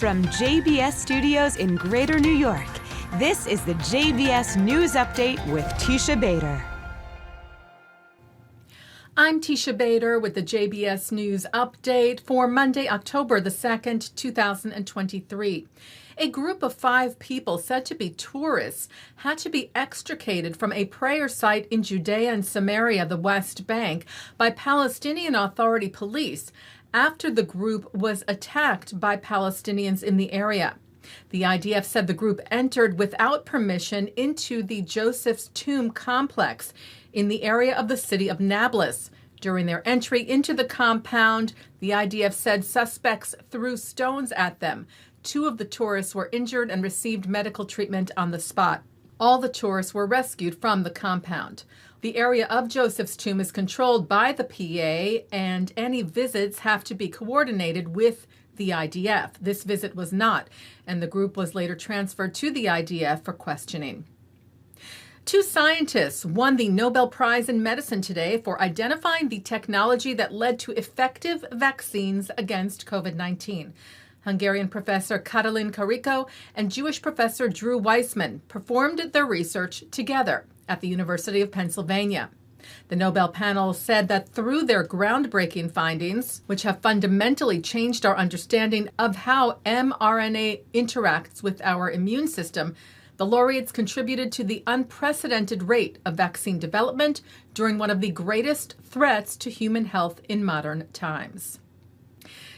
From JBS Studios in Greater New York, this is the JBS News Update with Teisha Bader. I'm Teisha Bader with the JBS News Update for Monday, October the 2nd, 2023. A group of 5 people said to be tourists had to be extricated from a prayer site in Judea and Samaria, the West Bank, by Palestinian Authority police after the group was attacked by Palestinians in the area. The IDF said the group entered without permission into the Joseph's Tomb complex in the area of the city of Nablus. During their entry into the compound, the IDF said suspects threw stones at them. 2 of the tourists were injured and received medical treatment on the spot. All the tourists were rescued from the compound. The area of Joseph's Tomb is controlled by the PA, and any visits have to be coordinated with the IDF. This visit was not, and the group was later transferred to the IDF for questioning. 2 scientists won the Nobel Prize in Medicine today for identifying the technology that led to effective vaccines against COVID-19. Hungarian professor Katalin Karikó and Jewish professor Drew Weissman performed their research together at the University of Pennsylvania. The Nobel panel said that through their groundbreaking findings, which have fundamentally changed our understanding of how mRNA interacts with our immune system, the laureates contributed to the unprecedented rate of vaccine development during one of the greatest threats to human health in modern times.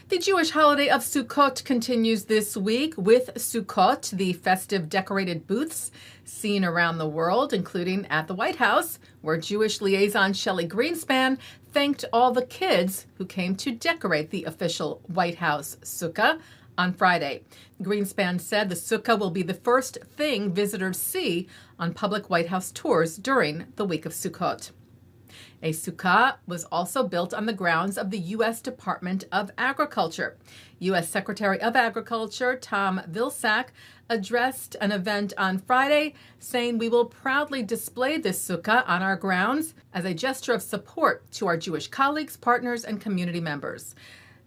The Jewish holiday of Sukkot continues this week with Sukkot, the festive decorated booths seen around the world, including at the White House, where Jewish liaison Shelley Greenspan thanked all the kids who came to decorate the official White House sukkah on Friday. Greenspan said the sukkah will be the first thing visitors see on public White House tours during the week of Sukkot. A sukkah was also built on the grounds of the U.S. Department of Agriculture. U.S. Secretary of Agriculture Tom Vilsack addressed an event on Friday, saying, "We will proudly display this sukkah on our grounds as a gesture of support to our Jewish colleagues, partners, and community members."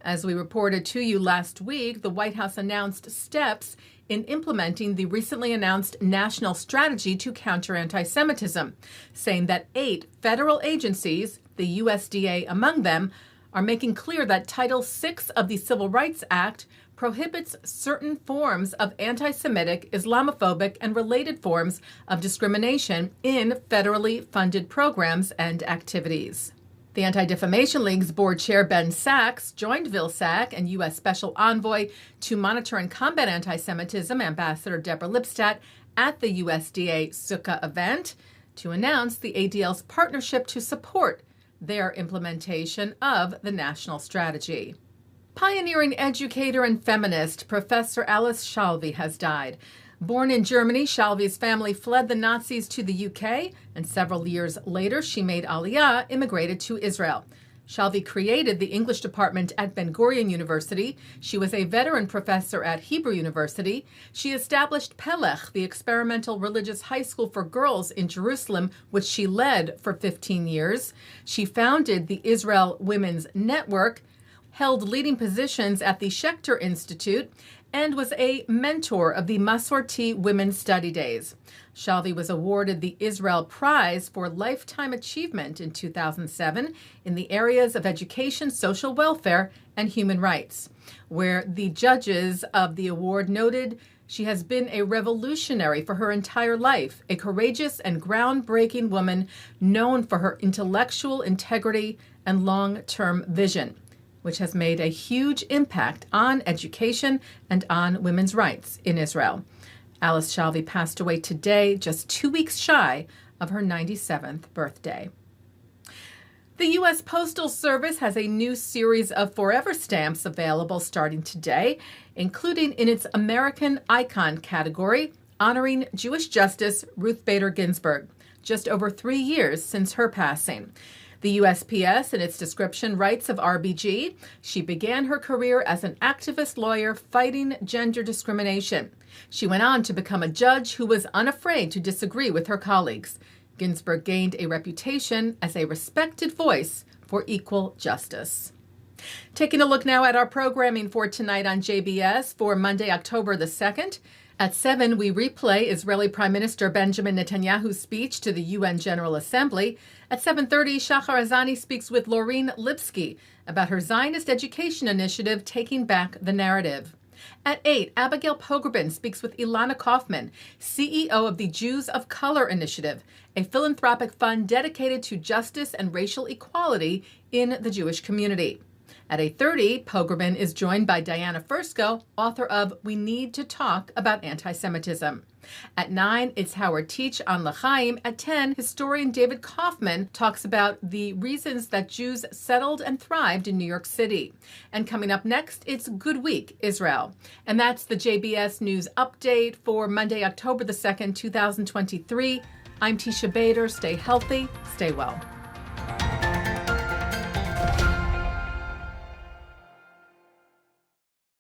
As we reported to you last week, the White House announced steps in implementing the recently announced national strategy to counter anti-Semitism, saying that 8 federal agencies, the USDA among them, are making clear that Title VI of the Civil Rights Act prohibits certain forms of anti-Semitic, Islamophobic, and related forms of discrimination in federally funded programs and activities. The Anti-Defamation League's board chair, Ben Sachs, joined Vilsack and U.S. Special Envoy to Monitor and Combat Anti-Semitism, Ambassador Deborah Lipstadt, at the USDA Sukkah event to announce the ADL's partnership to support their implementation of the national strategy. Pioneering educator and feminist Professor Alice Shalvey has died. Born in Germany, Shalvey's family fled the Nazis to the UK, and several years later she made Aliyah, immigrated to Israel. Shalvey created the English department at Ben-Gurion University. She was a veteran professor at Hebrew University. She established Pelech, the experimental religious high school for girls in Jerusalem, which she led for 15 years. She founded the Israel Women's Network, held leading positions at the Schechter Institute, and was a mentor of the Masorti Women's Study Days. Shalvey was awarded the Israel Prize for Lifetime Achievement in 2007 in the areas of education, social welfare, and human rights, where the judges of the award noted she has been a revolutionary for her entire life, a courageous and groundbreaking woman known for her intellectual integrity and long-term vision, which has made a huge impact on education and on women's rights in Israel. Alice Shalvey passed away today, just 2 weeks shy of her 97th birthday. The U.S. Postal Service has a new series of forever stamps available starting today, including in its American Icon category, honoring Jewish Justice Ruth Bader Ginsburg, just over 3 years since her passing. The USPS, in its description, writes of RBG, she began her career as an activist lawyer fighting gender discrimination. She went on to become a judge who was unafraid to disagree with her colleagues. Ginsburg gained a reputation as a respected voice for equal justice. Taking a look now at our programming for tonight on JBS for Monday, October the 2nd. At 7, we replay Israeli Prime Minister Benjamin Netanyahu's speech to the UN General Assembly. At 7:30, Shahar speaks with Laureen Lipsky about her Zionist education initiative, Taking Back the Narrative. At 8, Abigail Pogrebin speaks with Ilana Kaufman, CEO of the Jews of Color Initiative, a philanthropic fund dedicated to justice and racial equality in the Jewish community. At 8:30, Pogrebin is joined by Diana Fersko, author of We Need to Talk About Antisemitism. At 9, it's Howard Teach on L'chaim. At 10, historian David Kaufman talks about the reasons that Jews settled and thrived in New York City. And coming up next, it's Good Week, Israel. And that's the JBS News Update for Monday, October the 2nd, 2023. I'm Teisha Bader. Stay healthy, stay well.